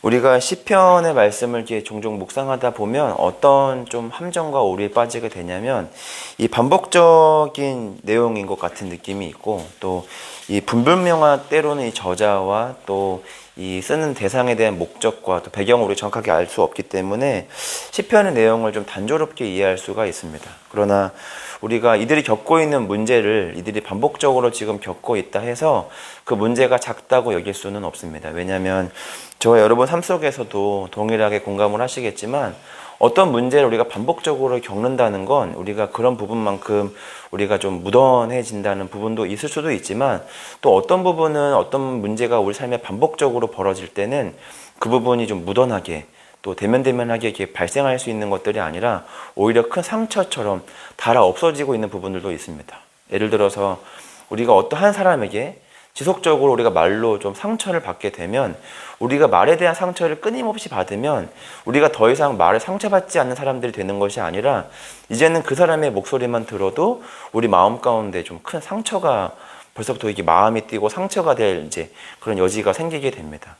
우리가 시편의 말씀을 이렇게 종종 묵상하다 보면 어떤 좀 함정과 오류에 빠지게 되냐면 이 반복적인 내용인 것 같은 느낌이 있고 또 이 불분명한 때로는 이 저자와 또 이 쓰는 대상에 대한 목적과 또 배경을 우리 정확하게 알 수 없기 때문에 시편의 내용을 좀 단조롭게 이해할 수가 있습니다. 그러나 우리가 이들이 겪고 있는 문제를 이들이 반복적으로 지금 겪고 있다 해서 그 문제가 작다고 여길 수는 없습니다. 왜냐하면 저와 여러분 삶 속에서도 동일하게 공감을 하시겠지만 어떤 문제를 우리가 반복적으로 겪는다는 건 우리가 그런 부분만큼 우리가 좀 무던해진다는 부분도 있을 수도 있지만 또 어떤 부분은 어떤 문제가 우리 삶에 반복적으로 벌어질 때는 그 부분이 좀 무던하게 또 대면대면하게 이렇게 발생할 수 있는 것들이 아니라 오히려 큰 상처처럼 닳아 없어지고 있는 부분들도 있습니다. 예를 들어서 우리가 어떠한 사람에게 지속적으로 우리가 말로 좀 상처를 받게 되면 우리가 말에 대한 상처를 끊임없이 받으면 우리가 더 이상 말에 상처받지 않는 사람들이 되는 것이 아니라 이제는 그 사람의 목소리만 들어도 우리 마음 가운데 좀 큰 상처가 벌써부터 이게 마음이 뛰고 상처가 될 이제 그런 여지가 생기게 됩니다.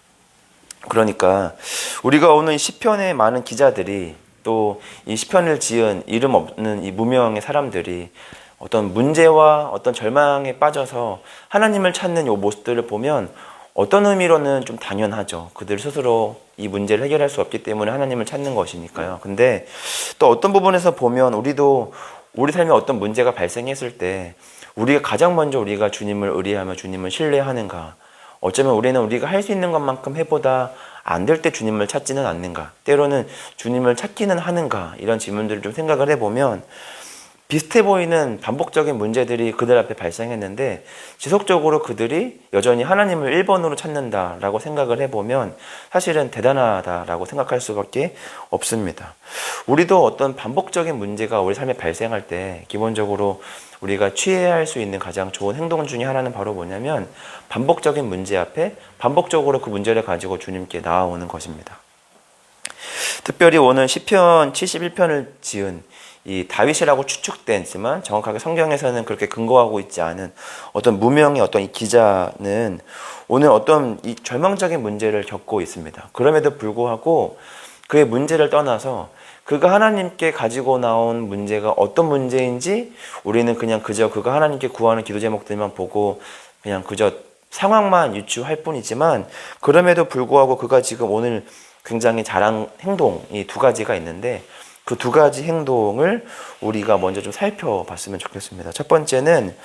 그러니까 우리가 오늘 시편의 많은 기자들이 또 이 시편을 지은 이름 없는 이 무명의 사람들이 어떤 문제와 어떤 절망에 빠져서 하나님을 찾는 이 모습들을 보면 어떤 의미로는 좀 당연하죠. 그들 스스로 이 문제를 해결할 수 없기 때문에 하나님을 찾는 것이니까요. 근데 또 어떤 부분에서 보면 우리도 우리 삶에 어떤 문제가 발생했을 때 우리가 가장 먼저 우리가 주님을 의뢰하며 주님을 신뢰하는가, 어쩌면 우리는 우리가 할 수 있는 것만큼 해보다 안 될 때 주님을 찾지는 않는가, 때로는 주님을 찾기는 하는가, 이런 질문들을 좀 생각을 해보면 비슷해 보이는 반복적인 문제들이 그들 앞에 발생했는데 지속적으로 그들이 여전히 하나님을 1번으로 찾는다라고 생각을 해보면 사실은 대단하다라고 생각할 수밖에 없습니다. 우리도 어떤 반복적인 문제가 우리 삶에 발생할 때 기본적으로 우리가 취해야 할 수 있는 가장 좋은 행동 중에 하나는 바로 뭐냐면 반복적인 문제 앞에 반복적으로 그 문제를 가지고 주님께 나아오는 것입니다. 특별히 오늘 시편 71편을 지은 이 다윗이라고 추측되지만 정확하게 성경에서는 그렇게 근거하고 있지 않은 어떤 무명의 어떤 이 기자는 오늘 어떤 이 절망적인 문제를 겪고 있습니다. 그럼에도 불구하고 그의 문제를 떠나서 그가 하나님께 가지고 나온 문제가 어떤 문제인지 우리는 그냥 그저 그가 하나님께 구하는 기도 제목들만 보고 그냥 그저 상황만 유추할 뿐이지만 그럼에도 불구하고 그가 지금 오늘 굉장히 잘한 행동이 두 가지가 있는데 그 두 가지 행동을 우리가 먼저 좀 살펴봤으면 좋겠습니다. 첫 번째는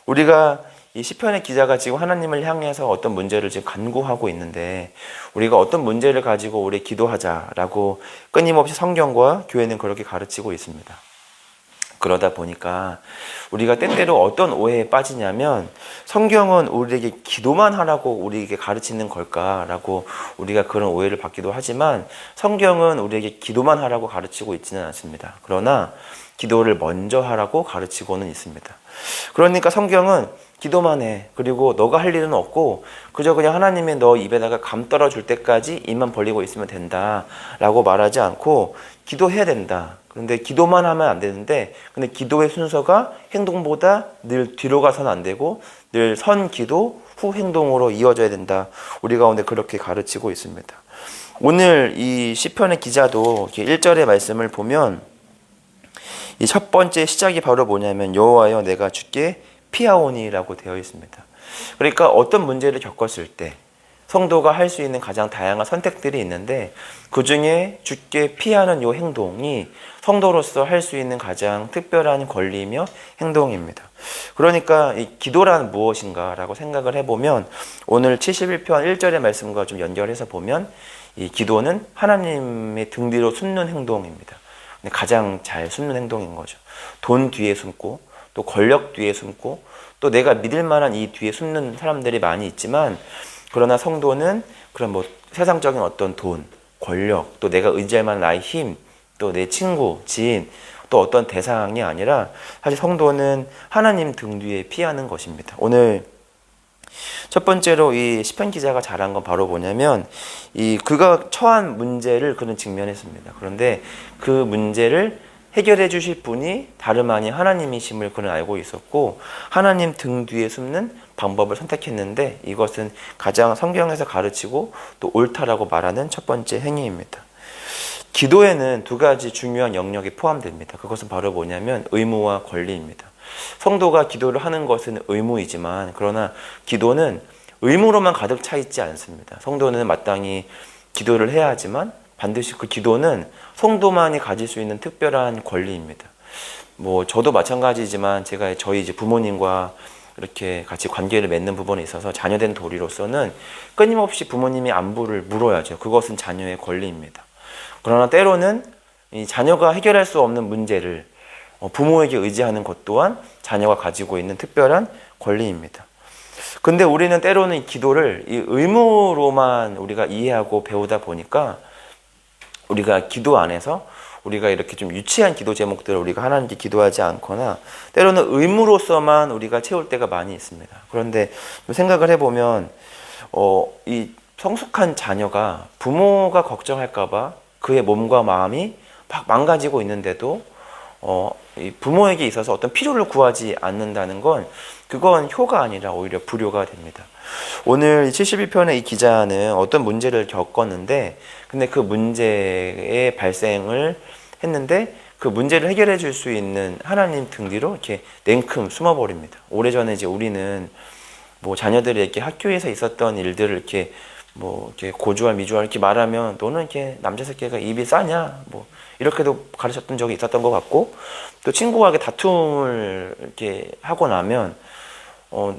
우리가 이 시편의 기자가 지금 하나님을 향해서 어떤 문제를 지금 간구하고 있는데 우리가 어떤 문제를 가지고 우리 기도하자라고 끊임없이 성경과 교회는 그렇게 가르치고 있습니다. 그러다 보니까 우리가 때때로 어떤 오해에 빠지냐면 성경은 우리에게 기도만 하라고 우리에게 가르치는 걸까라고 우리가 그런 오해를 받기도 하지만 성경은 우리에게 기도만 하라고 가르치고 있지는 않습니다. 그러나 기도를 먼저 하라고 가르치고는 있습니다. 그러니까 성경은 기도만 해. 그리고 너가 할 일은 없고 그저 그냥 하나님이 너 입에다가 감 떨어줄 때까지 입만 벌리고 있으면 된다 라고 말하지 않고 기도해야 된다. 그런데 기도만 하면 안 되는데 근데 기도의 순서가 행동보다 늘 뒤로 가서는 안 되고 늘 선 기도 후 행동으로 이어져야 된다. 우리 가운데 그렇게 가르치고 있습니다. 오늘 이 시편의 기자도 1절의 말씀을 보면 이 첫 번째 시작이 바로 뭐냐면 여호와여 내가 주께 피하오니라고 되어 있습니다. 그러니까 어떤 문제를 겪었을 때 성도가 할 수 있는 가장 다양한 선택들이 있는데 그 중에 주께 피하는 이 행동이 성도로서 할 수 있는 가장 특별한 권리이며 행동입니다. 그러니까 이 기도란 무엇인가 라고 생각을 해보면 오늘 71편 1절의 말씀과 좀 연결해서 보면 이 기도는 하나님의 등 뒤로 숨는 행동입니다. 가장 잘 숨는 행동인 거죠. 돈 뒤에 숨고 또 권력 뒤에 숨고 또 내가 믿을 만한 이 뒤에 숨는 사람들이 많이 있지만 그러나 성도는 그런 뭐 세상적인 어떤 돈, 권력, 또 내가 의지할 만한 나의 힘, 또 내 친구, 지인, 또 어떤 대상이 아니라 사실 성도는 하나님 등 뒤에 피하는 것입니다. 오늘 첫 번째로 이 시편 기자가 잘한 건 바로 뭐냐면 이 그가 처한 문제를 그는 직면했습니다. 그런데 그 문제를 해결해 주실 분이 다름 아닌 하나님이심을 그는 알고 있었고 하나님 등 뒤에 숨는 방법을 선택했는데 이것은 가장 성경에서 가르치고 또 옳다라고 말하는 첫 번째 행위입니다. 기도에는 두 가지 중요한 영역이 포함됩니다. 그것은 바로 뭐냐면 의무와 권리입니다. 성도가 기도를 하는 것은 의무이지만 그러나 기도는 의무로만 가득 차 있지 않습니다. 성도는 마땅히 기도를 해야 하지만 반드시 그 기도는 성도만이 가질 수 있는 특별한 권리입니다. 저도 마찬가지지만 제가 저희 이제 부모님과 이렇게 같이 관계를 맺는 부분에 있어서 자녀된 도리로서는 끊임없이 부모님의 안부를 물어야죠. 그것은 자녀의 권리입니다. 그러나 때로는 이 자녀가 해결할 수 없는 문제를 부모에게 의지하는 것 또한 자녀가 가지고 있는 특별한 권리입니다. 근데 우리는 때로는 이 기도를 이 의무로만 우리가 이해하고 배우다 보니까 우리가 기도 안에서 우리가 이렇게 좀 유치한 기도 제목들을 우리가 하나님께 기도하지 않거나 때로는 의무로서만 우리가 채울 때가 많이 있습니다. 그런데 생각을 해보면 이 성숙한 자녀가 부모가 걱정할까봐 그의 몸과 마음이 막 망가지고 있는데도 이 부모에게 있어서 어떤 필요를 구하지 않는다는 건 그건 효가 아니라 오히려 불효가 됩니다. 오늘 71편의 이 기자는 어떤 문제를 겪었는데 근데 그 문제의 발생을 했는데 그 문제를 해결해 줄 수 있는 하나님 등 뒤로 이렇게 냉큼 숨어버립니다. 오래전에 이제 우리는 자녀들이 이렇게 학교에서 있었던 일들을 이렇게 이렇게 고주할 미주할 이렇게 말하면 너는 이렇게 남자 새끼가 입이 싸냐 이렇게도 가르쳤던 적이 있었던 것 같고 또 친구와 이렇게 다툼을 이렇게 하고 나면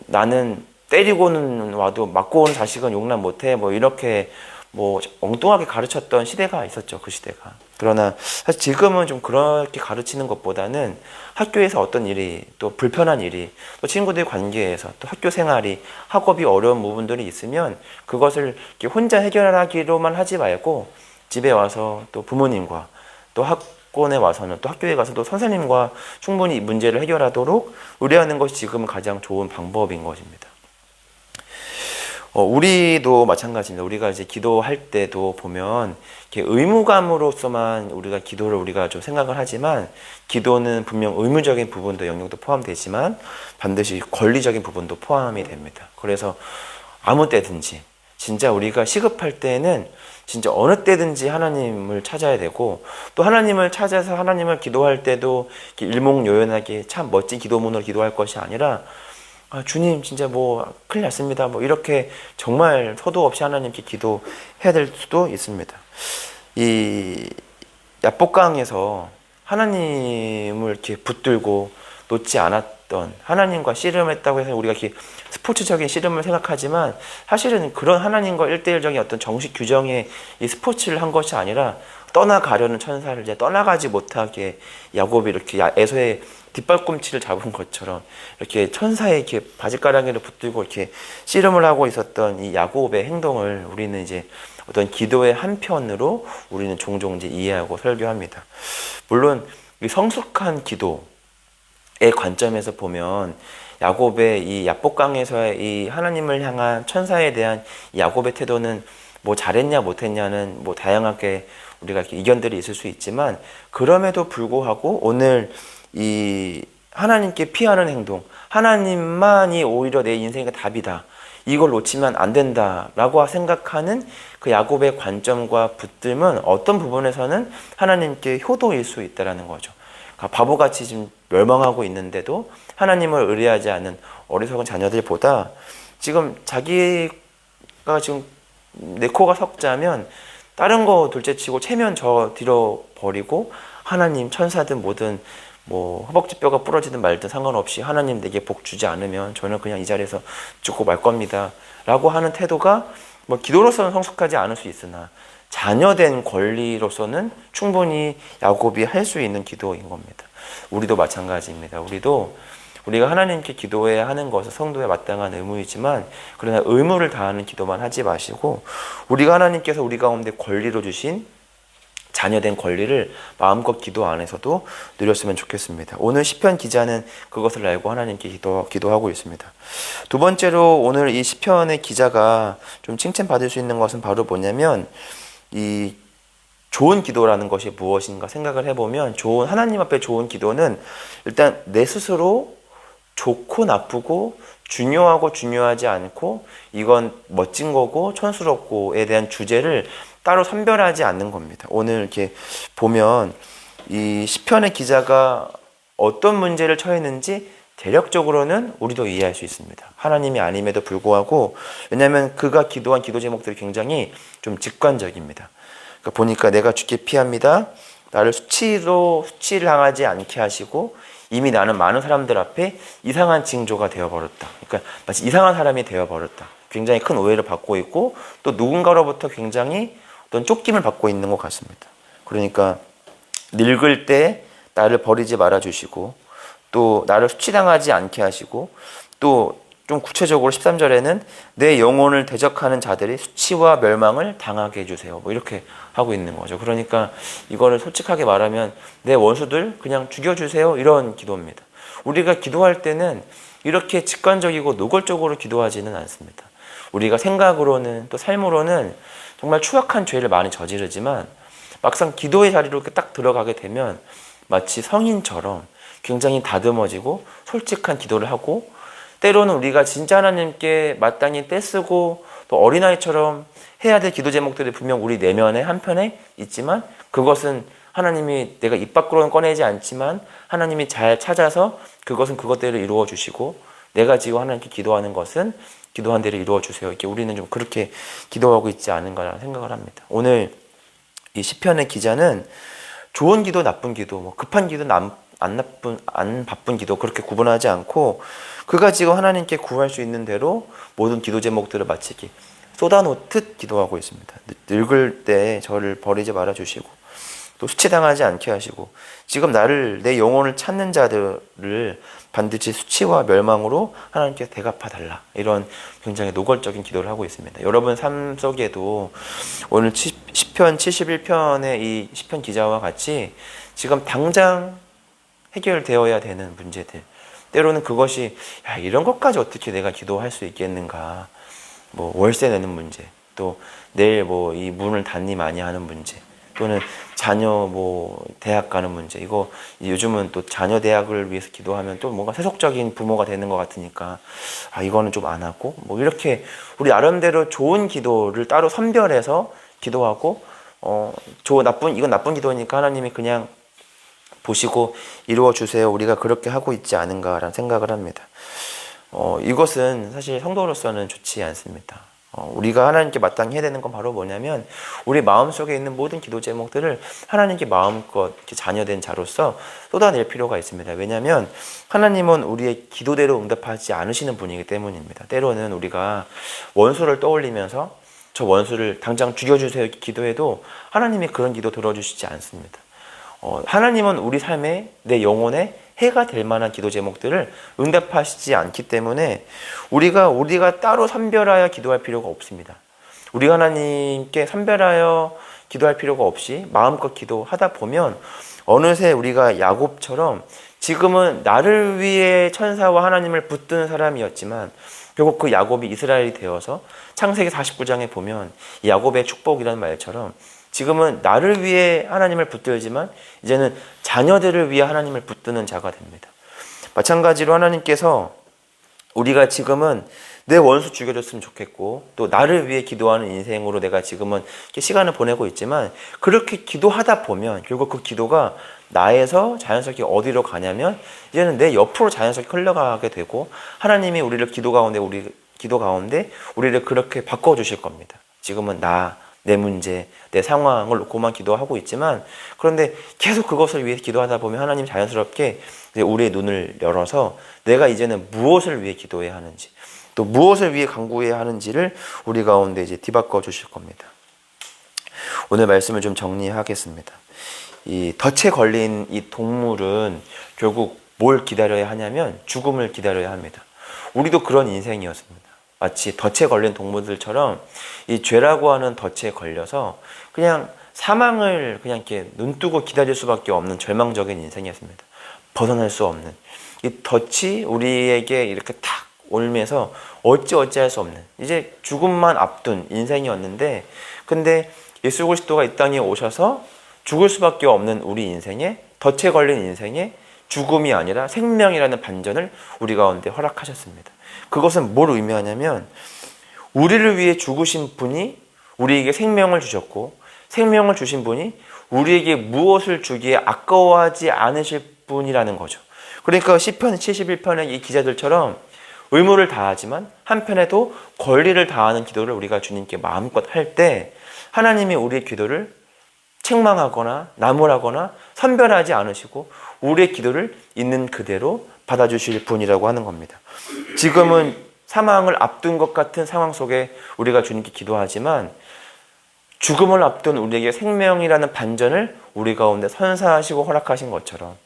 나는 때리고는 와도 맞고 온 자식은 용납 못해 이렇게 엉뚱하게 가르쳤던 시대가 있었죠. 그 시대가. 그러나 사실 지금은 좀 그렇게 가르치는 것보다는 학교에서 어떤 일이 또 불편한 일이 또 친구들 관계에서 또 학교 생활이 학업이 어려운 부분들이 있으면 그것을 이렇게 혼자 해결하기로만 하지 말고 집에 와서 또 부모님과 또 학원에 와서는 또 학교에 가서 또 선생님과 충분히 문제를 해결하도록 의뢰하는 것이 지금은 가장 좋은 방법인 것입니다. 우리도 마찬가지입니다. 우리가 이제 기도할 때도 보면 이렇게 의무감으로서만 우리가 기도를 우리가 좀 생각을 하지만 기도는 분명 의무적인 부분도 영역도 포함되지만 반드시 권리적인 부분도 포함이 됩니다. 그래서 아무 때든지 진짜 우리가 시급할 때는 진짜 어느 때든지 하나님을 찾아야 되고 또 하나님을 찾아서 하나님을 기도할 때도 일목요연하게 참 멋진 기도문으로 기도할 것이 아니라 주님 진짜 큰일 났습니다 이렇게 정말 서도 없이 하나님께 기도해야 될 수도 있습니다. 이 야복강에서 하나님을 이렇게 붙들고 놓지 않았던 하나님과 씨름했다고 해서 우리가 이렇게 스포츠적인 씨름을 생각하지만 사실은 그런 하나님과 1대1적인 어떤 정식 규정의 이 스포츠를 한 것이 아니라 떠나가려는 천사를 이제 떠나가지 못하게 야곱이 이렇게 에서의 뒷발꿈치를 잡은 것처럼 이렇게 천사의 이렇게 바짓가랑이를 붙들고 이렇게 씨름을 하고 있었던 이 야곱의 행동을 우리는 이제 어떤 기도의 한편으로 우리는 종종 이제 이해하고 설교합니다. 물론 이 성숙한 기도의 관점에서 보면 야곱의 이 야복강에서의 이 하나님을 향한 천사에 대한 야곱의 태도는 잘했냐 못했냐는 다양하게 우리가 이렇게 이견들이 있을 수 있지만 그럼에도 불구하고 오늘 이 하나님께 피하는 행동, 하나님만이 오히려 내 인생의 답이다. 이걸 놓치면 안 된다라고 생각하는 그 야곱의 관점과 붙듦은 어떤 부분에서는 하나님께 효도일 수 있다는 거죠. 그러니까 바보같이 지금 멸망하고 있는데도 하나님을 의뢰하지 않는 어리석은 자녀들보다 지금 자기가 지금 내 코가 석자면 다른 거 둘째치고 체면 저 뒤로 버리고 하나님 천사든 뭐든 허벅지뼈가 부러지든 말든 상관없이 하나님 내게 복 주지 않으면 저는 그냥 이 자리에서 죽고 말 겁니다 라고 하는 태도가 기도로서는 성숙하지 않을 수 있으나 자녀된 권리로서는 충분히 야곱이 할 수 있는 기도인 겁니다. 우리도 마찬가지입니다. 우리가 하나님께 기도해야 하는 것은 성도의 마땅한 의무이지만 그러나 의무를 다하는 기도만 하지 마시고 우리가 하나님께서 우리 가운데 권리로 주신 자녀된 권리를 마음껏 기도 안에서도 누렸으면 좋겠습니다. 오늘 시편 기자는 그것을 알고 하나님께 기도하고 있습니다. 두 번째로 오늘 이 시편의 기자가 좀 칭찬받을 수 있는 것은 바로 뭐냐면 이 좋은 기도라는 것이 무엇인가 생각을 해보면 하나님 앞에 좋은 기도는 일단 내 스스로 좋고 나쁘고 중요하고 중요하지 않고 이건 멋진 거고 촌스럽고에 대한 주제를 따로 선별하지 않는 겁니다. 오늘 이렇게 보면 이 시편의 기자가 어떤 문제를 처했는지 대략적으로는 우리도 이해할 수 있습니다. 하나님이 아님에도 불구하고, 왜냐하면 그가 기도한 기도 제목들이 굉장히 좀 직관적입니다. 그러니까 보니까 내가 주께 피합니다. 나를 수치를 당하지 않게 하시고 이미 나는 많은 사람들 앞에 이상한 징조가 되어버렸다. 그러니까 마치 이상한 사람이 되어버렸다. 굉장히 큰 오해를 받고 있고 또 누군가로부터 굉장히 어떤 쫓김을 받고 있는 것 같습니다. 그러니까 늙을 때 나를 버리지 말아주시고 또 나를 수치당하지 않게 하시고 또 좀 구체적으로 13절에는 내 영혼을 대적하는 자들이 수치와 멸망을 당하게 해주세요. 뭐 이렇게 하고 있는 거죠. 그러니까 이거를 솔직하게 말하면 내 원수들 그냥 죽여주세요. 이런 기도입니다. 우리가 기도할 때는 이렇게 직관적이고 노골적으로 기도하지는 않습니다. 우리가 생각으로는 또 삶으로는 정말 추악한 죄를 많이 저지르지만 막상 기도의 자리로 이렇게 딱 들어가게 되면 마치 성인처럼 굉장히 다듬어지고 솔직한 기도를 하고 때로는 우리가 진짜 하나님께 마땅히 떼쓰고 또 어린아이처럼 해야 될 기도 제목들이 분명 우리 내면에 한편에 있지만 그것은 하나님이 내가 입 밖으로는 꺼내지 않지만 하나님이 잘 찾아서 그것은 그것대로 이루어 주시고 내가 지금 하나님께 기도하는 것은 기도한 대로 이루어 주세요. 이렇게 우리는 좀 그렇게 기도하고 있지 않은가라는 생각을 합니다. 오늘 이 시편의 기자는 좋은 기도, 나쁜 기도, 뭐 급한 기도, 안 바쁜 기도 그렇게 구분하지 않고 그가 지금 하나님께 구할 수 있는 대로 모든 기도 제목들을 마치기 쏟아놓듯 기도하고 있습니다. 늙을 때 저를 버리지 말아주시고 또 수치당하지 않게 하시고 지금 내 영혼을 찾는 자들을 반드시 수치와 멸망으로 하나님께 대갚아달라. 이런 굉장히 노골적인 기도를 하고 있습니다. 여러분 삶 속에도 오늘 시편 71편의 이 시편 기자와 같이 지금 당장 해결되어야 되는 문제들, 때로는 그것이 이런 것까지 어떻게 내가 기도할 수 있겠는가, 뭐 월세 내는 문제, 또 내일 뭐 이 문을 닫니 마니 하는 문제, 또는 자녀 뭐 대학 가는 문제, 이거 요즘은 또 자녀 대학을 위해서 기도하면 또 뭔가 세속적인 부모가 되는 것 같으니까 이거는 좀 안 하고, 뭐 이렇게 우리 나름대로 좋은 기도를 따로 선별해서 기도하고 이건 나쁜 기도니까 하나님이 그냥 보시고 이루어 주세요. 우리가 그렇게 하고 있지 않은가라는 생각을 합니다. 이것은 사실 성도로서는 좋지 않습니다. 우리가 하나님께 마땅히 해야 되는 건 바로 뭐냐면 우리 마음속에 있는 모든 기도 제목들을 하나님께 마음껏 이렇게 자녀된 자로서 쏟아낼 필요가 있습니다. 왜냐하면 하나님은 우리의 기도대로 응답하지 않으시는 분이기 때문입니다. 때로는 우리가 원수를 떠올리면서 저 원수를 당장 죽여주세요 기도해도 하나님이 그런 기도 들어주시지 않습니다. 하나님은 우리 삶에 내 영혼에 해가 될 만한 기도 제목들을 응답하시지 않기 때문에 우리가 따로 선별하여 기도할 필요가 없습니다. 우리가 하나님께 선별하여 기도할 필요가 없이 마음껏 기도하다 보면 어느새 우리가 야곱처럼 지금은 나를 위해 천사와 하나님을 붙드는 사람이었지만 결국 그 야곱이 이스라엘이 되어서 창세기 49장에 보면 야곱의 축복이라는 말처럼 지금은 나를 위해 하나님을 붙들지만 이제는 자녀들을 위해 하나님을 붙드는 자가 됩니다. 마찬가지로 하나님께서 우리가 지금은 내 원수 죽여줬으면 좋겠고 또 나를 위해 기도하는 인생으로 내가 지금은 시간을 보내고 있지만 그렇게 기도하다 보면 결국 그 기도가 나에서 자연스럽게 어디로 가냐면 이제는 내 옆으로 자연스럽게 흘러가게 되고 하나님이 우리 기도 가운데 우리를 그렇게 바꿔주실 겁니다. 지금은 내 문제, 내 상황을 놓고만 기도하고 있지만 그런데 계속 그것을 위해 기도하다 보면 하나님 자연스럽게 우리의 눈을 열어서 내가 이제는 무엇을 위해 기도해야 하는지 또 무엇을 위해 간구해야 하는지를 우리 가운데 이제 뒤바꿔 주실 겁니다. 오늘 말씀을 좀 정리하겠습니다. 이 덫에 걸린 이 동물은 결국 뭘 기다려야 하냐면 죽음을 기다려야 합니다. 우리도 그런 인생이었습니다. 마치 덫에 걸린 동물들처럼 이 죄라고 하는 덫에 걸려서 그냥 사망을 그냥 이렇게 눈뜨고 기다릴 수밖에 없는 절망적인 인생이었습니다. 벗어날 수 없는 이 덫이 우리에게 이렇게 탁 올면서 어찌할 수 없는 이제 죽음만 앞둔 인생이었는데 근데 예수 그리스도가 이 땅에 오셔서 죽을 수밖에 없는 우리 인생에 덫에 걸린 인생에 죽음이 아니라 생명이라는 반전을 우리 가운데 허락하셨습니다. 그것은 뭘 의미하냐면 우리를 위해 죽으신 분이 우리에게 생명을 주셨고 생명을 주신 분이 우리에게 무엇을 주기에 아까워하지 않으실 분이라는 거죠. 그러니까 시편 71편의 이 기자들처럼 의무를 다하지만 한편에도 권리를 다하는 기도를 우리가 주님께 마음껏 할 때 하나님이 우리의 기도를 책망하거나 나무라거나 선별하지 않으시고 우리의 기도를 있는 그대로 받아주실 분이라고 하는 겁니다. 지금은 사망을 앞둔 것 같은 상황 속에 우리가 주님께 기도하지만 죽음을 앞둔 우리에게 생명이라는 반전을 우리 가운데 선사하시고 허락하신 것처럼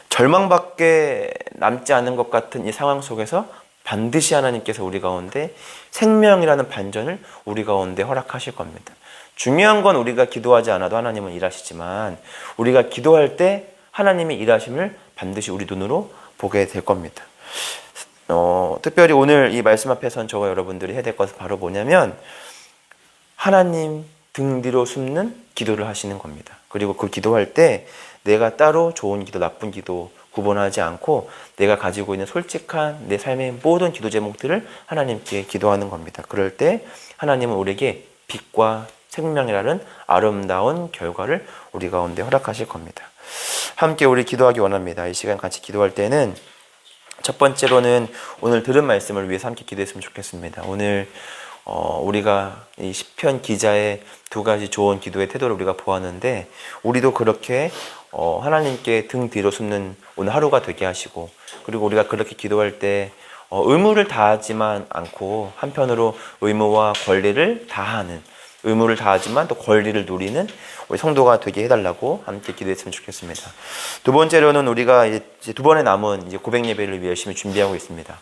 절망밖에 남지 않은 것 같은 이 상황 속에서 반드시 하나님께서 우리 가운데 생명이라는 반전을 우리 가운데 허락하실 겁니다. 중요한 건 우리가 기도하지 않아도 하나님은 일하시지만 우리가 기도할 때 하나님의 일하심을 반드시 우리 눈으로 보게 될 겁니다. 특별히 오늘 이 말씀 앞에선 저와 여러분들이 해야 될 것은 바로 뭐냐면 하나님 등 뒤로 숨는 기도를 하시는 겁니다. 그리고 그 기도할 때 내가 따로 좋은 기도, 나쁜 기도 구분하지 않고 내가 가지고 있는 솔직한 내 삶의 모든 기도 제목들을 하나님께 기도하는 겁니다. 그럴 때 하나님은 우리에게 빛과 생명이라는 아름다운 결과를 우리 가운데 허락하실 겁니다. 함께 우리 기도하기 원합니다. 이 시간 같이 기도할 때는 첫 번째로는 오늘 들은 말씀을 위해서 함께 기도했으면 좋겠습니다. 오늘 우리가 이 시편 기자의 두 가지 좋은 기도의 태도를 우리가 보았는데 우리도 그렇게 하나님께 등 뒤로 숨는 오늘 하루가 되게 하시고 그리고 우리가 그렇게 기도할 때 의무를 다하지만 않고 한편으로 의무와 권리를 다하는 의무를 다하지만 또 권리를 누리는 우리 성도가 되게 해달라고 함께 기도했으면 좋겠습니다. 두 번째로는 우리가 이제 두 번에 남은 이제 고백 예배를 위해 열심히 준비하고 있습니다.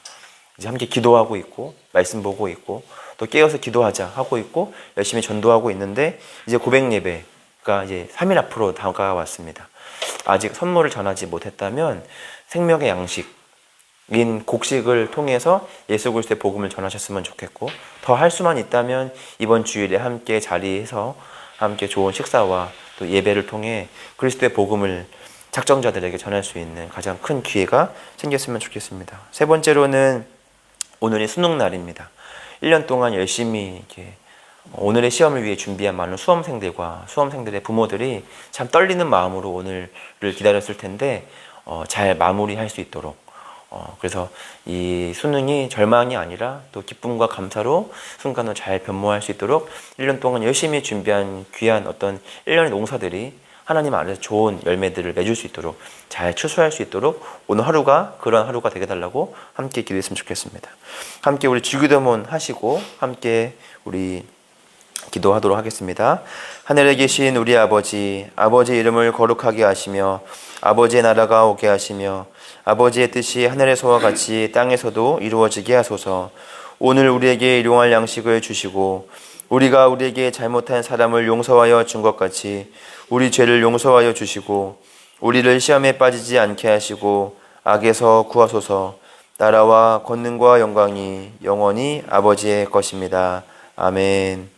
이제 함께 기도하고 있고 말씀 보고 있고 또 깨어서 기도하자 하고 있고 열심히 전도하고 있는데 이제 고백 예배가 이제 3일 앞으로 다가왔습니다. 아직 선물을 전하지 못했다면 생명의 양식인 곡식을 통해서 예수 그리스도의 복음을 전하셨으면 좋겠고 더 할 수만 있다면 이번 주일에 함께 자리에서 함께 좋은 식사와 또 예배를 통해 그리스도의 복음을 작정자들에게 전할 수 있는 가장 큰 기회가 생겼으면 좋겠습니다. 세 번째로는 오늘이 수능 날입니다. 1년 동안 열심히 이렇게 오늘의 시험을 위해 준비한 많은 수험생들과 수험생들의 부모들이 참 떨리는 마음으로 오늘을 기다렸을 텐데 잘 마무리할 수 있도록 그래서 이 수능이 절망이 아니라 또 기쁨과 감사로 순간을 잘 변모할 수 있도록 1년 동안 열심히 준비한 귀한 어떤 1년의 농사들이 하나님 안에서 좋은 열매들을 맺을 수 있도록 잘 추수할 수 있도록 오늘 하루가 그런 하루가 되게 달라고 함께 기도했으면 좋겠습니다. 함께 우리 주기도문 하시고 함께 우리 기도하도록 하겠습니다. 하늘에 계신 우리 아버지, 아버지의 이름을 거룩하게 하시며 아버지의 나라가 오게 하시며 아버지의 뜻이 하늘에서와 같이 땅에서도 이루어지게 하소서. 오늘 우리에게 일용할 양식을 주시고 우리가 우리에게 잘못한 사람을 용서하여 준 것 같이 우리 죄를 용서하여 주시고 우리를 시험에 빠지지 않게 하시고 악에서 구하소서. 나라와 권능과 영광이 영원히 아버지의 것입니다. 아멘.